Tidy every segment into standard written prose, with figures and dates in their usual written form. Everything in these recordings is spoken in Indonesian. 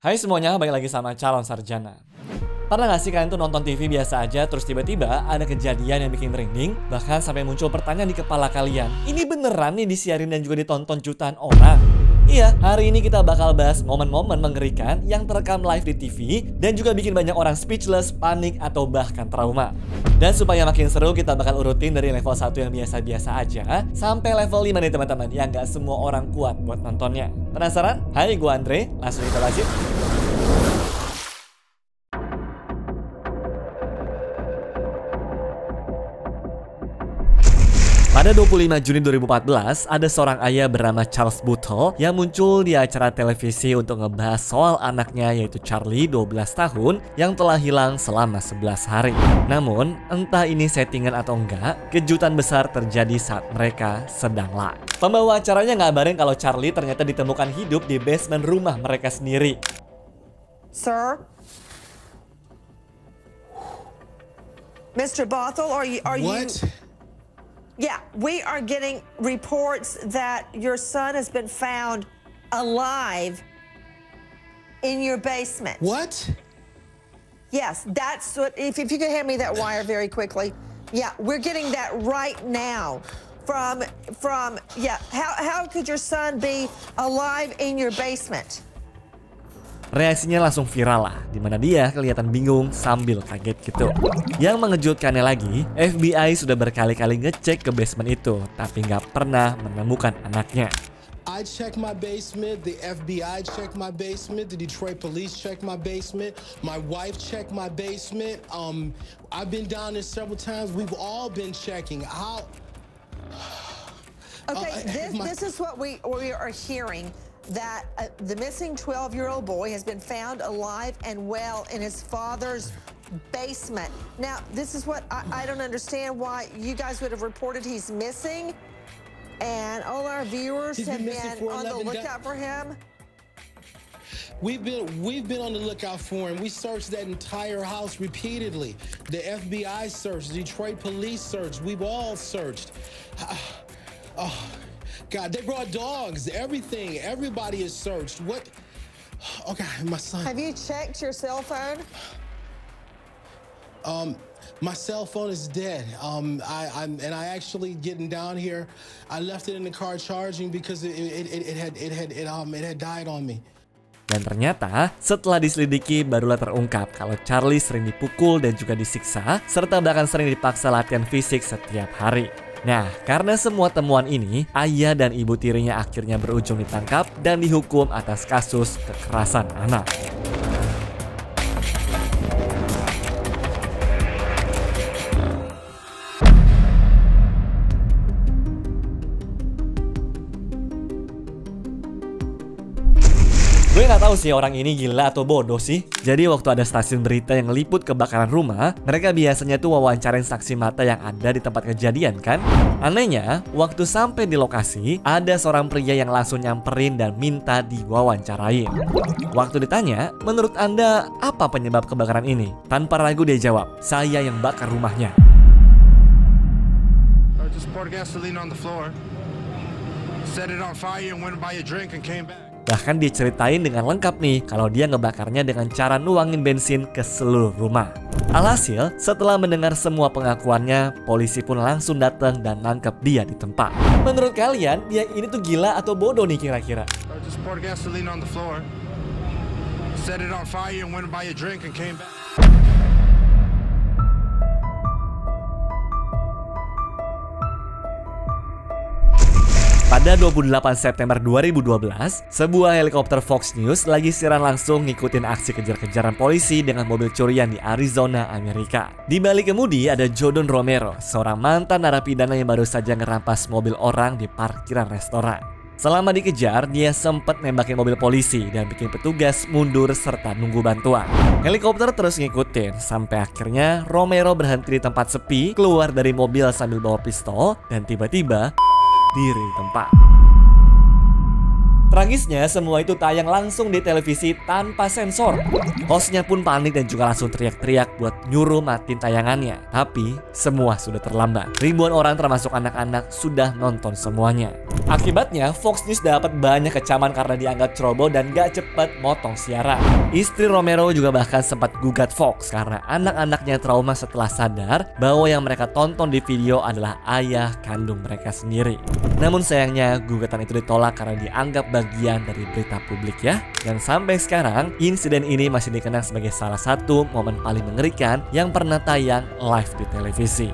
Hai semuanya, balik lagi sama Calon Sarjana. Pernah gak sih kalian tuh nonton TV biasa aja, terus tiba-tiba ada kejadian yang bikin merinding, bahkan sampai muncul pertanyaan di kepala kalian, ini beneran nih disiarin dan juga ditonton jutaan orang? Iya, hari ini kita bakal bahas momen-momen mengerikan yang terekam live di TV dan juga bikin banyak orang speechless, panik, atau bahkan trauma. Dan supaya makin seru, kita bakal urutin dari level 1 yang biasa-biasa aja sampai level 5 nih teman-teman, yang gak semua orang kuat buat nontonnya. Penasaran? Hai, gue Andre, langsung kita lanjut. Pada 25 Juni 2014, ada seorang ayah bernama Charles Bootle yang muncul di acara televisi untuk ngebahas soal anaknya yaitu Charlie, 12 tahun, yang telah hilang selama 11 hari. Namun, entah ini settingan atau enggak, kejutan besar terjadi saat mereka sedang live. Pembawa acaranya ngabarin kalau Charlie ternyata ditemukan hidup di basement rumah mereka sendiri. Sir? Mr. Bothell, are you... What? Yeah, we are getting reports that your son has been found alive in your basement. What? Yes, that's what, if you could hand me that wire very quickly. Yeah, we're getting that right now from yeah, how could your son be alive in your basement? Reaksinya langsung viral lah, dimana dia kelihatan bingung sambil kaget gitu. Yang mengejutkannya lagi, FBI sudah berkali-kali ngecek ke basement itu, tapi nggak pernah menemukan anaknya. I checked my basement, the FBI checked my basement, the Detroit police checked my basement, my wife checked my basement. I've been down there several times. We've all been checking. How? Okay, this is what we are hearing. That the missing 12-year-old boy has been found alive and well in his father's basement. Now, this is what I don't understand why you guys would have reported he's missing, and all our viewers have been on the lookout for him. We've been on the lookout for him. We searched that entire house repeatedly. The FBI searched, the Detroit police searched. We've all searched. Oh. God, they brought dogs, everything. Everybody is searched. What? Okay, my son. Have you checked your cell phone? My cell phone is dead. I actually getting down here. I left it in the car charging because it had died on me. Dan ternyata setelah diselidiki barulah terungkap kalau Charlie sering dipukul dan juga disiksa, serta bahkan sering dipaksa latihan fisik setiap hari. Nah, karena semua temuan ini, ayah dan ibu tirinya akhirnya berujung ditangkap dan dihukum atas kasus kekerasan anak. Gue gak tahu sih orang ini gila atau bodoh sih. Jadi waktu ada stasiun berita yang liput kebakaran rumah, mereka biasanya tuh wawancarain saksi mata yang ada di tempat kejadian kan. Anehnya, waktu sampai di lokasi, ada seorang pria yang langsung nyamperin dan minta diwawancarain. Waktu ditanya, menurut Anda apa penyebab kebakaran ini? Tanpa ragu dia jawab, saya yang bakar rumahnya. I just poured gasoline on the floor, set it on fire and went and buy a drink and came back. Bahkan dia ceritain dengan lengkap nih kalau dia ngebakarnya dengan cara nuangin bensin ke seluruh rumah. Alhasil, setelah mendengar semua pengakuannya, polisi pun langsung datang dan nangkep dia di tempat. Menurut kalian, dia ini tuh gila atau bodoh nih kira-kira? I just poured gasoline on the floor, set it on fire and went and buy a drink and came back. Pada 28 September 2012, sebuah helikopter Fox News lagi siaran langsung ngikutin aksi kejar-kejaran polisi dengan mobil curian di Arizona, Amerika. Di balik kemudi ada Jordan Romero, seorang mantan narapidana yang baru saja ngerampas mobil orang di parkiran restoran. Selama dikejar, dia sempat nembakin mobil polisi dan bikin petugas mundur serta nunggu bantuan. Helikopter terus ngikutin sampai akhirnya Romero berhenti di tempat sepi, keluar dari mobil sambil bawa pistol, dan tiba-tiba diri tempat. Tragisnya, semua itu tayang langsung di televisi tanpa sensor. Hostnya pun panik dan juga langsung teriak-teriak buat nyuruh matiin tayangannya. Tapi, semua sudah terlambat. Ribuan orang termasuk anak-anak sudah nonton semuanya. Akibatnya, Fox News dapat banyak kecaman karena dianggap ceroboh dan gak cepat motong siaran. Istri Romero juga bahkan sempat gugat Fox karena anak-anaknya trauma setelah sadar bahwa yang mereka tonton di video adalah ayah kandung mereka sendiri. Namun sayangnya, gugatan itu ditolak karena dianggap bagian dari berita publik ya. Dan sampai sekarang, insiden ini masih dikenang sebagai salah satu momen paling mengerikan yang pernah tayang live di televisi.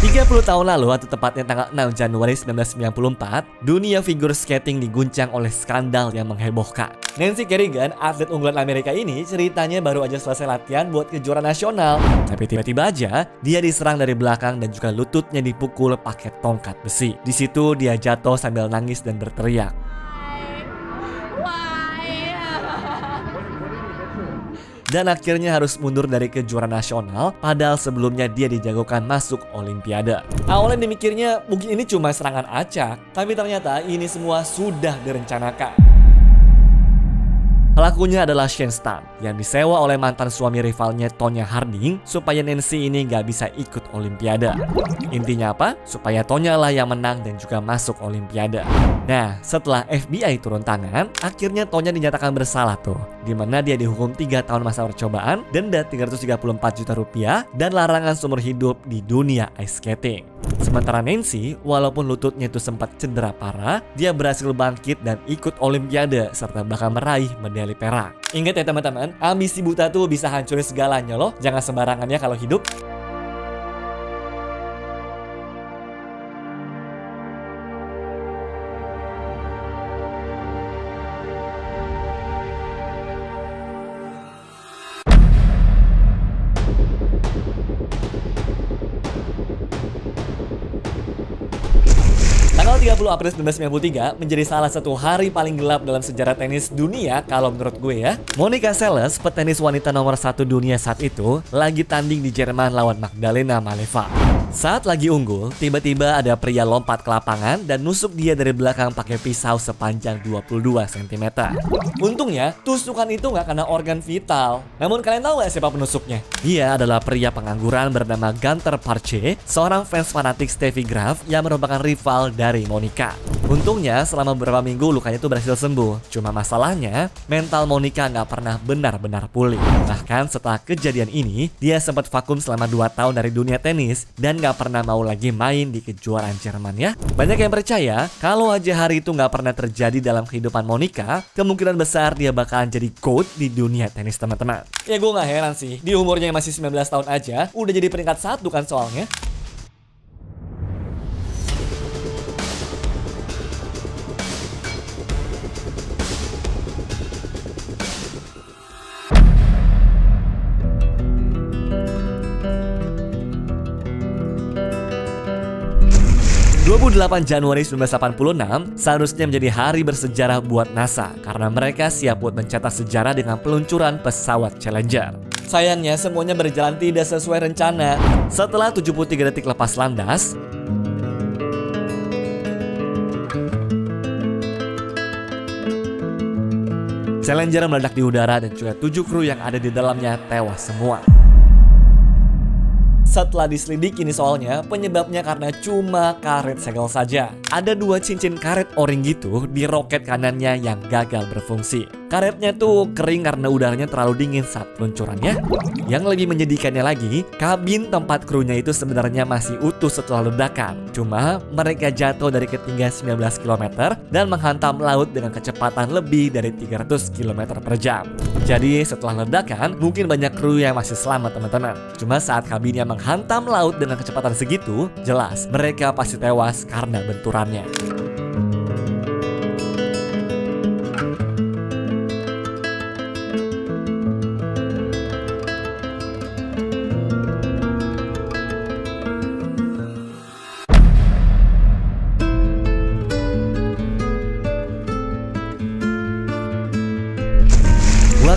30 tahun lalu atau tepatnya tanggal 6 Januari 1994, dunia figure skating diguncang oleh skandal yang menghebohkan. Nancy Kerrigan, atlet unggulan Amerika ini, ceritanya baru aja selesai latihan buat kejuaraan nasional. Tapi tiba-tiba aja, dia diserang dari belakang dan juga lututnya dipukul pakai tongkat besi. Di situ dia jatuh sambil nangis dan berteriak. Dan akhirnya harus mundur dari kejuaraan nasional, padahal sebelumnya dia dijagokan masuk Olimpiade. Awalnya dimikirnya mungkin ini cuma serangan acak, tapi ternyata ini semua sudah direncanakan. Pelakunya adalah Shane Stan yang disewa oleh mantan suami rivalnya Tonya Harding supaya Nancy ini gak bisa ikut Olimpiade. Intinya apa? Supaya Tonya lah yang menang dan juga masuk Olimpiade. Nah, setelah FBI turun tangan, akhirnya Tonya dinyatakan bersalah tuh, dimana dia dihukum 3 tahun masa percobaan, denda 334 juta rupiah, dan larangan seumur hidup di dunia ice skating. Sementara Nancy, walaupun lututnya itu sempat cedera parah, dia berhasil bangkit dan ikut Olimpiade serta bahkan meraih medali perak. Ingat ya teman-teman, ambisi buta tuh bisa hancurin segalanya loh. Jangan sembarangan ya kalau hidup. Tanggal 30 April 1993 menjadi salah satu hari paling gelap dalam sejarah tenis dunia kalau menurut gue ya. Monica Seles, petenis wanita nomor 1 dunia saat itu, lagi tanding di Jerman lawan Magdalena Maleeva. Saat lagi unggul, tiba-tiba ada pria lompat ke lapangan dan nusuk dia dari belakang pakai pisau sepanjang 22 cm. Untungnya, tusukan itu nggak kena organ vital. Namun kalian tahu nggak siapa penusuknya? Dia adalah pria pengangguran bernama Gunther Parche, seorang fans fanatik Steffi Graf yang merupakan rival dari Monica. Untungnya, selama beberapa minggu lukanya itu berhasil sembuh. Cuma masalahnya, mental Monica nggak pernah benar-benar pulih. Bahkan setelah kejadian ini, dia sempat vakum selama 2 tahun dari dunia tenis dan nggak pernah mau lagi main di kejuaraan Jerman ya. Banyak yang percaya kalau aja hari itu nggak pernah terjadi dalam kehidupan Monica, kemungkinan besar dia bakalan jadi GOAT di dunia tenis teman-teman. Ya gue nggak heran sih, di umurnya yang masih 19 tahun aja udah jadi peringkat 1 kan soalnya. (28 Januari 1986 seharusnya menjadi hari bersejarah buat NASA karena mereka siap buat mencetak sejarah dengan peluncuran pesawat Challenger. Sayangnya semuanya berjalan tidak sesuai rencana. Setelah 73 detik lepas landas, Challenger meledak di udara dan juga 7 kru yang ada di dalamnya tewas semua. Setelah diselidiki nih soalnya, penyebabnya karena cuma karet segel saja. Ada 2 cincin karet o-ring gitu di roket kanannya yang gagal berfungsi. Karetnya tuh kering karena udaranya terlalu dingin saat peluncurannya. Yang lebih menyedihkannya lagi, kabin tempat krunya itu sebenarnya masih utuh setelah ledakan. Cuma mereka jatuh dari ketinggian 19 km dan menghantam laut dengan kecepatan lebih dari 300 km per jam. Jadi setelah ledakan, mungkin banyak kru yang masih selamat teman-teman. Cuma saat kabinnya menghantam laut dengan kecepatan segitu, jelas mereka pasti tewas karena benturannya.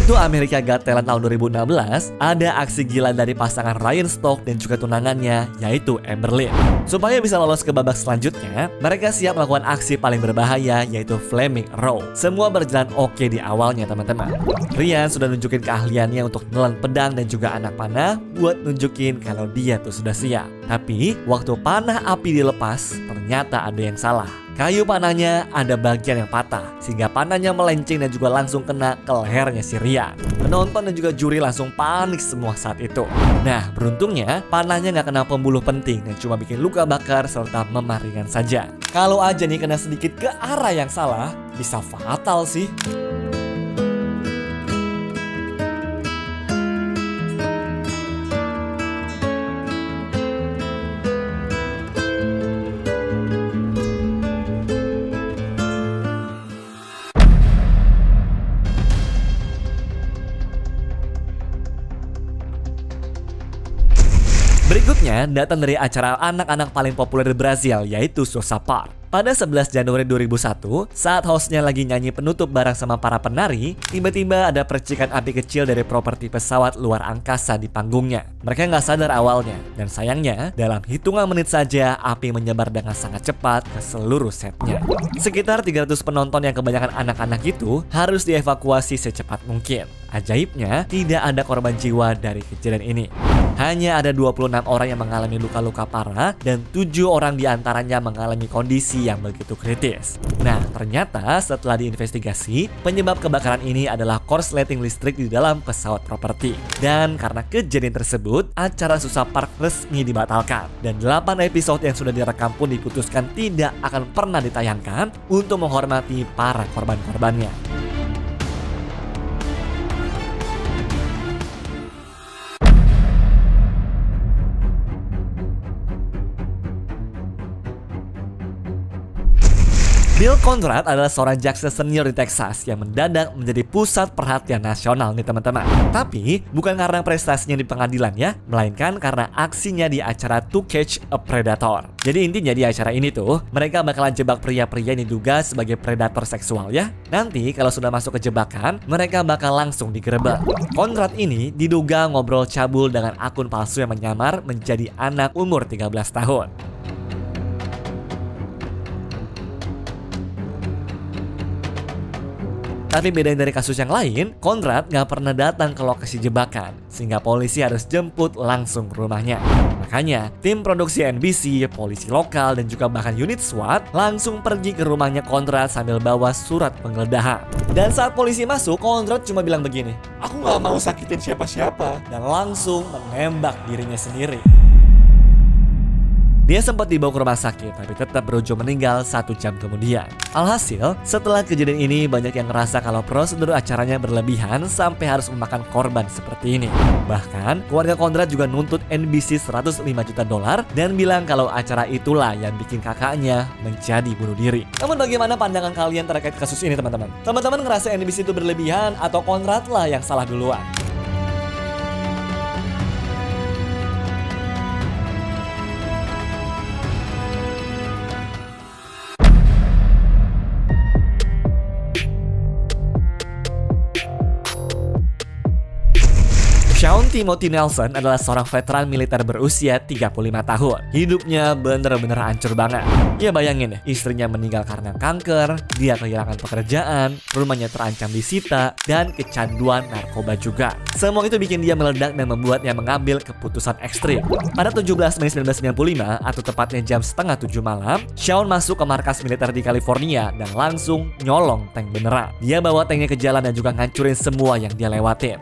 Waktu America Got Talent tahun 2016, ada aksi gila dari pasangan Ryan Stoke dan juga tunangannya, yaitu Amber Lynn. Supaya bisa lolos ke babak selanjutnya, mereka siap melakukan aksi paling berbahaya, yaitu Flaming Row. Semua berjalan oke di awalnya, teman-teman. Ryan sudah nunjukin keahliannya untuk nelan pedang dan juga anak panah buat nunjukin kalau dia tuh sudah siap. Tapi, waktu panah api dilepas, ternyata ada yang salah. Kayu panahnya ada bagian yang patah, sehingga panahnya melenceng dan juga langsung kena ke lehernya si Ryan. Penonton dan juga juri langsung panik semua saat itu. Nah, beruntungnya panahnya nggak kena pembuluh penting dan cuma bikin luka bakar serta memar ringan saja. Kalau aja nih kena sedikit ke arah yang salah, bisa fatal sih. Berikutnya datang dari acara anak-anak paling populer di Brazil, yaitu Sousa Park. Pada 11 Januari 2001, saat hostnya lagi nyanyi penutup bareng sama para penari, tiba-tiba ada percikan api kecil dari properti pesawat luar angkasa di panggungnya. Mereka nggak sadar awalnya, dan sayangnya, dalam hitungan menit saja, api menyebar dengan sangat cepat ke seluruh setnya. Sekitar 300 penonton yang kebanyakan anak-anak itu harus dievakuasi secepat mungkin. Ajaibnya, tidak ada korban jiwa dari kejadian ini. Hanya ada 26 orang yang mengalami luka-luka parah dan 7 orang diantaranya mengalami kondisi yang begitu kritis. Nah, ternyata setelah diinvestigasi, penyebab kebakaran ini adalah korsleting listrik di dalam pesawat properti. Dan karena kejadian tersebut, acara Sousa Park resmi dibatalkan. Dan 8 episode yang sudah direkam pun diputuskan tidak akan pernah ditayangkan untuk menghormati para korban-korbannya. Bill Conrad adalah seorang jaksa senior di Texas yang mendadak menjadi pusat perhatian nasional nih teman-teman. Tapi bukan karena prestasinya di pengadilan ya, melainkan karena aksinya di acara To Catch a Predator. Jadi intinya di acara ini tuh, mereka bakalan jebak pria-pria yang diduga sebagai predator seksual ya. Nanti kalau sudah masuk ke jebakan, mereka bakal langsung digerebek. Conrad ini diduga ngobrol cabul dengan akun palsu yang menyamar menjadi anak umur 13 tahun. Tapi bedain dari kasus yang lain, Conrad nggak pernah datang ke lokasi jebakan, sehingga polisi harus jemput langsung ke rumahnya. Makanya, tim produksi NBC, polisi lokal, dan juga bahkan unit SWAT langsung pergi ke rumahnya Conrad sambil bawa surat penggeledahan. Dan saat polisi masuk, Conrad cuma bilang begini, "Aku nggak mau sakitin siapa-siapa," dan langsung menembak dirinya sendiri. Dia sempat dibawa ke rumah sakit, tapi tetap berujung meninggal 1 jam kemudian. Alhasil, setelah kejadian ini banyak yang ngerasa kalau prosedur acaranya berlebihan sampai harus memakan korban seperti ini. Bahkan, keluarga Conrad juga nuntut NBC $105 juta dan bilang kalau acara itulah yang bikin kakaknya menjadi bunuh diri. Namun bagaimana pandangan kalian terkait kasus ini teman-teman? Teman-teman ngerasa NBC itu berlebihan atau Conrad lah yang salah duluan? Sean Timothy Nelson adalah seorang veteran militer berusia 35 tahun. Hidupnya bener-bener hancur banget. Ya bayangin deh, istrinya meninggal karena kanker, dia kehilangan pekerjaan, rumahnya terancam disita, dan kecanduan narkoba juga. Semua itu bikin dia meledak dan membuatnya mengambil keputusan ekstrim. Pada 17 Mei 1995, atau tepatnya jam setengah 7 malam, Sean masuk ke markas militer di California dan langsung nyolong tank beneran. Dia bawa tanknya ke jalan dan juga ngancurin semua yang dia lewatin.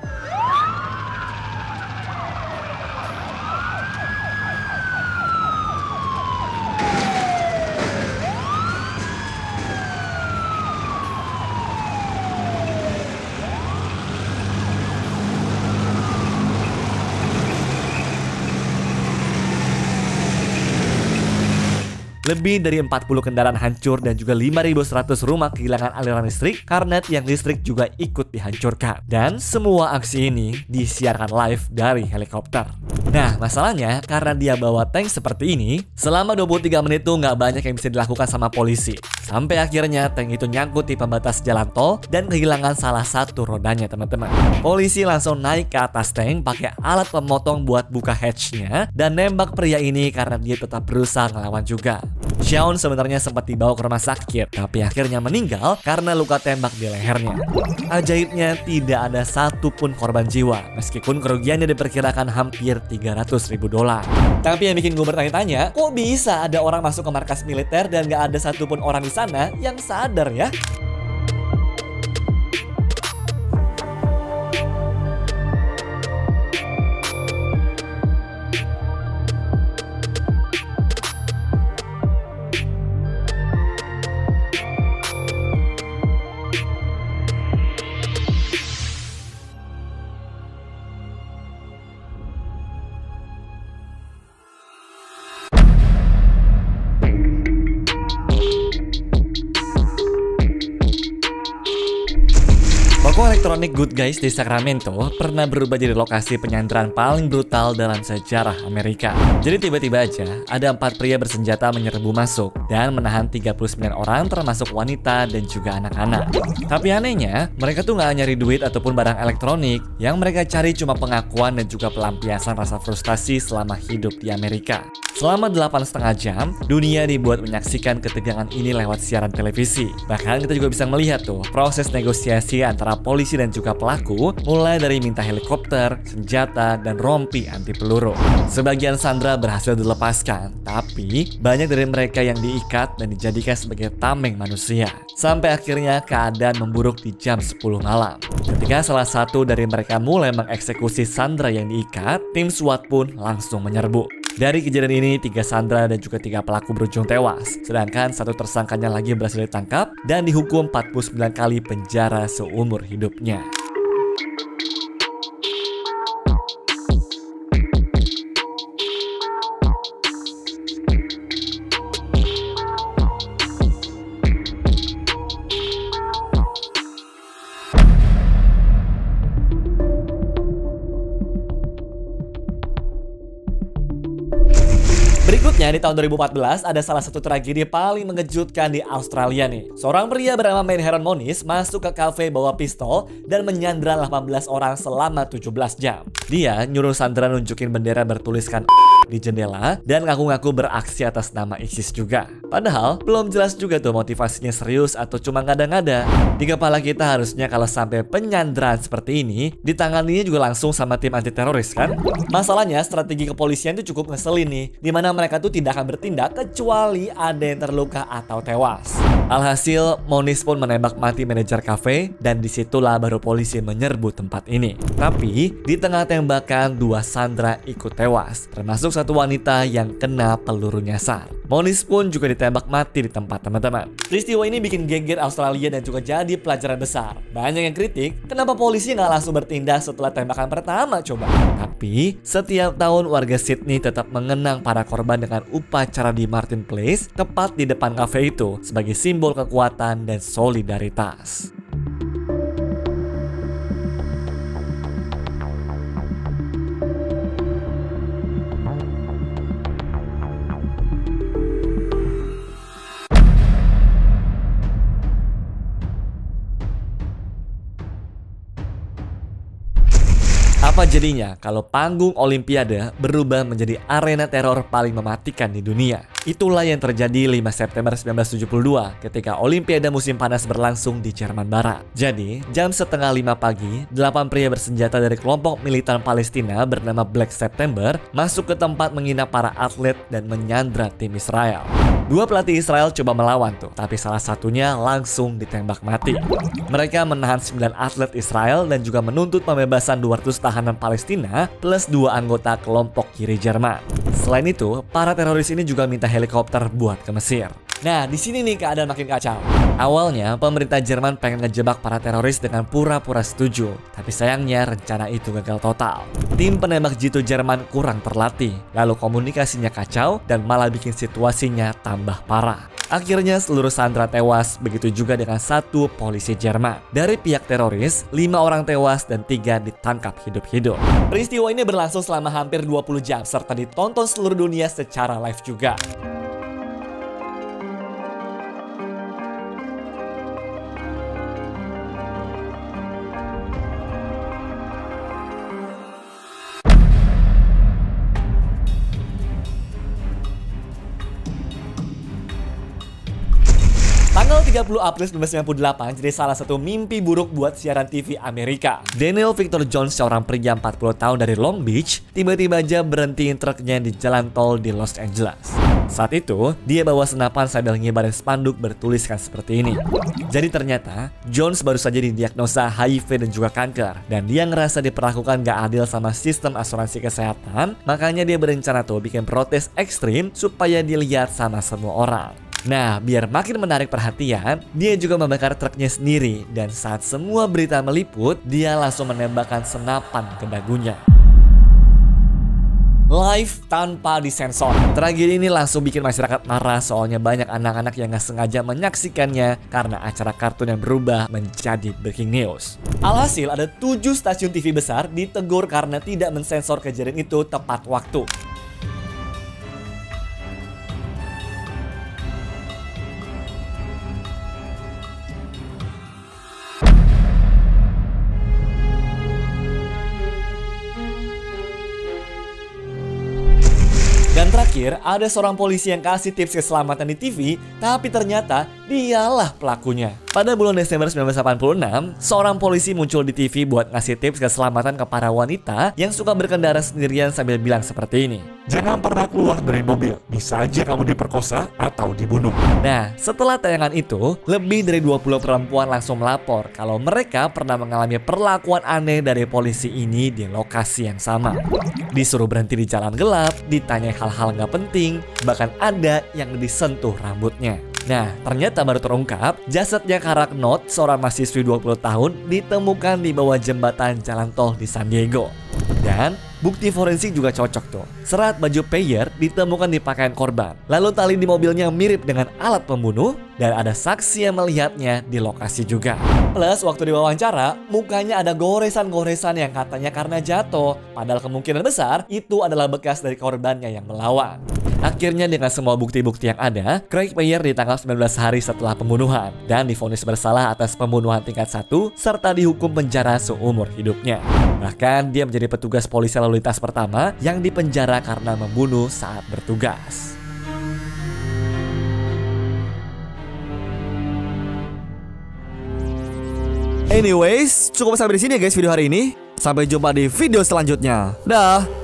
Lebih dari 40 kendaraan hancur dan juga 5.100 rumah kehilangan aliran listrik karena tiang listrik juga ikut dihancurkan. Dan semua aksi ini disiarkan live dari helikopter. Nah, masalahnya karena dia bawa tank seperti ini, selama 23 menit tuh nggak banyak yang bisa dilakukan sama polisi. Sampai akhirnya tank itu nyangkut di pembatas jalan tol dan kehilangan salah satu rodanya, teman-teman. Polisi langsung naik ke atas tank pakai alat pemotong buat buka hatchnya dan nembak pria ini karena dia tetap berusaha ngelawan juga. Shaun sebenarnya sempat dibawa ke rumah sakit, tapi akhirnya meninggal karena luka tembak di lehernya. Ajaibnya tidak ada satupun korban jiwa, meskipun kerugiannya diperkirakan hampir $300.000. Tapi yang bikin gue bertanya-tanya, kok bisa ada orang masuk ke markas militer dan gak ada satupun orang di sana yang sadar ya? Toko elektronik Good Guys di Sacramento pernah berubah jadi lokasi penyanderaan paling brutal dalam sejarah Amerika. Jadi tiba-tiba aja ada 4 pria bersenjata menyerbu masuk dan menahan 39 orang termasuk wanita dan juga anak-anak. Tapi anehnya, mereka tuh nggak nyari duit ataupun barang elektronik. Yang mereka cari cuma pengakuan dan juga pelampiasan rasa frustasi selama hidup di Amerika. Selama 8,5 jam, dunia dibuat menyaksikan ketegangan ini lewat siaran televisi. Bahkan kita juga bisa melihat tuh proses negosiasi antara polisi dan juga pelaku, mulai dari minta helikopter, senjata, dan rompi anti peluru. Sebagian sandera berhasil dilepaskan, tapi banyak dari mereka yang diikat dan dijadikan sebagai tameng manusia. Sampai akhirnya keadaan memburuk di jam 10 malam. Ketika salah satu dari mereka mulai mengeksekusi sandera yang diikat, tim SWAT pun langsung menyerbu. Dari kejadian ini, 3 sandera dan juga 3 pelaku berujung tewas. Sedangkan 1 tersangkanya lagi berhasil ditangkap dan dihukum 49 kali penjara seumur hidupnya. Berikutnya di tahun 2014 ada salah satu tragedi paling mengejutkan di Australia nih. Seorang pria bernama Heron Moniz masuk ke kafe bawa pistol dan menyandera 18 orang selama 17 jam. Dia nyuruh sandera nunjukin bendera bertuliskan di jendela dan ngaku-ngaku beraksi atas nama ISIS juga. Padahal belum jelas juga tuh motivasinya serius atau cuma ngada-ngada. Di kepala kita harusnya kalau sampai penyanderaan seperti ini ditanganinya juga langsung sama tim anti teroris kan? Masalahnya strategi kepolisian itu cukup ngeselin nih, dimana mereka tuh tidak akan bertindak kecuali ada yang terluka atau tewas. Alhasil Moniz pun menembak mati manajer kafe dan disitulah baru polisi menyerbu tempat ini. Tapi di tengah tembakan 2 sandera ikut tewas, termasuk 1 wanita yang kena peluru nyasar. Moniz pun juga ditembak mati di tempat, teman-teman. Peristiwa ini bikin geger Australia dan juga jadi pelajaran besar. Banyak yang kritik, kenapa polisi nggak langsung bertindak setelah tembakan pertama coba? Tapi setiap tahun warga Sydney tetap mengenang para korban dengan upacara di Martin Place, tepat di depan kafe itu, sebagai simbol kekuatan dan solidaritas. Apa jadinya kalau panggung Olimpiade berubah menjadi arena teror paling mematikan di dunia? Itulah yang terjadi 5 September 1972 ketika Olimpiade musim panas berlangsung di Jerman Barat. Jadi, jam 4:30 pagi, 8 pria bersenjata dari kelompok militan Palestina bernama Black September masuk ke tempat menginap para atlet dan menyandra tim Israel. 2 pelatih Israel coba melawan tuh, tapi salah satunya langsung ditembak mati. Mereka menahan 9 atlet Israel dan juga menuntut pembebasan 200 tahanan Palestina plus 2 anggota kelompok kiri Jerman. Selain itu, para teroris ini juga minta helikopter buat ke Mesir. Nah, di sini nih keadaan makin kacau. Awalnya, pemerintah Jerman pengen ngejebak para teroris dengan pura-pura setuju. Tapi sayangnya, rencana itu gagal total. Tim penembak jitu Jerman kurang terlatih. Lalu komunikasinya kacau dan malah bikin situasinya tambah tambah parah. Akhirnya seluruh sandera tewas, begitu juga dengan satu polisi Jerman. Dari pihak teroris, 5 orang tewas dan 3 ditangkap hidup-hidup. Peristiwa ini berlangsung selama hampir 20 jam serta ditonton seluruh dunia secara live juga. Tanggal 30 April 1998 jadi salah satu mimpi buruk buat siaran TV Amerika. Daniel Victor Jones, seorang pria 40 tahun dari Long Beach, tiba-tiba aja berhentiin truknya di jalan tol di Los Angeles. Saat itu, dia bawa senapan sambil ngibarin spanduk bertuliskan seperti ini. Jadi ternyata, Jones baru saja didiagnosa HIV dan juga kanker. Dan dia ngerasa diperlakukan gak adil sama sistem asuransi kesehatan. Makanya dia berencana tuh bikin protes ekstrim supaya dilihat sama semua orang. Nah, biar makin menarik perhatian, dia juga membakar truknya sendiri. Dan saat semua berita meliput, dia langsung menembakkan senapan ke dagunya. Live tanpa disensor. Tragedi ini langsung bikin masyarakat marah soalnya banyak anak-anak yang gak sengaja menyaksikannya karena acara kartun yang berubah menjadi breaking news. Alhasil ada 7 stasiun TV besar ditegur karena tidak mensensor kejadian itu tepat waktu. Dan terakhir, ada seorang polisi yang kasih tips keselamatan di TV, tapi ternyata dialah pelakunya. Pada bulan Desember 1986, seorang polisi muncul di TV buat ngasih tips keselamatan ke para wanita yang suka berkendara sendirian sambil bilang seperti ini. Jangan pernah keluar dari mobil, bisa aja kamu diperkosa atau dibunuh. Nah, setelah tayangan itu, lebih dari 20 perempuan langsung melapor kalau mereka pernah mengalami perlakuan aneh dari polisi ini di lokasi yang sama. Disuruh berhenti di jalan gelap, ditanya hal-hal nggak penting, bahkan ada yang disentuh rambutnya. Nah, ternyata baru terungkap, jasadnya Karaknot, seorang mahasiswi 20 tahun, ditemukan di bawah jembatan jalan tol di San Diego. Dan bukti forensik juga cocok tuh. Serat baju Payer ditemukan di pakaian korban. Lalu tali di mobilnya mirip dengan alat pembunuh dan ada saksi yang melihatnya di lokasi juga. Plus waktu diwawancara, mukanya ada goresan-goresan yang katanya karena jatuh. Padahal kemungkinan besar itu adalah bekas dari korbannya yang melawan. Akhirnya dengan semua bukti-bukti yang ada, Craig Payer ditangkap 19 hari setelah pembunuhan dan divonis bersalah atas pembunuhan tingkat 1 serta dihukum penjara seumur hidupnya. Bahkan dia menjadi petugas polisi lalu lintas pertama yang dipenjara karena membunuh saat bertugas. Anyways, cukup sampai di sini ya guys video hari ini. Sampai jumpa di video selanjutnya. Dah.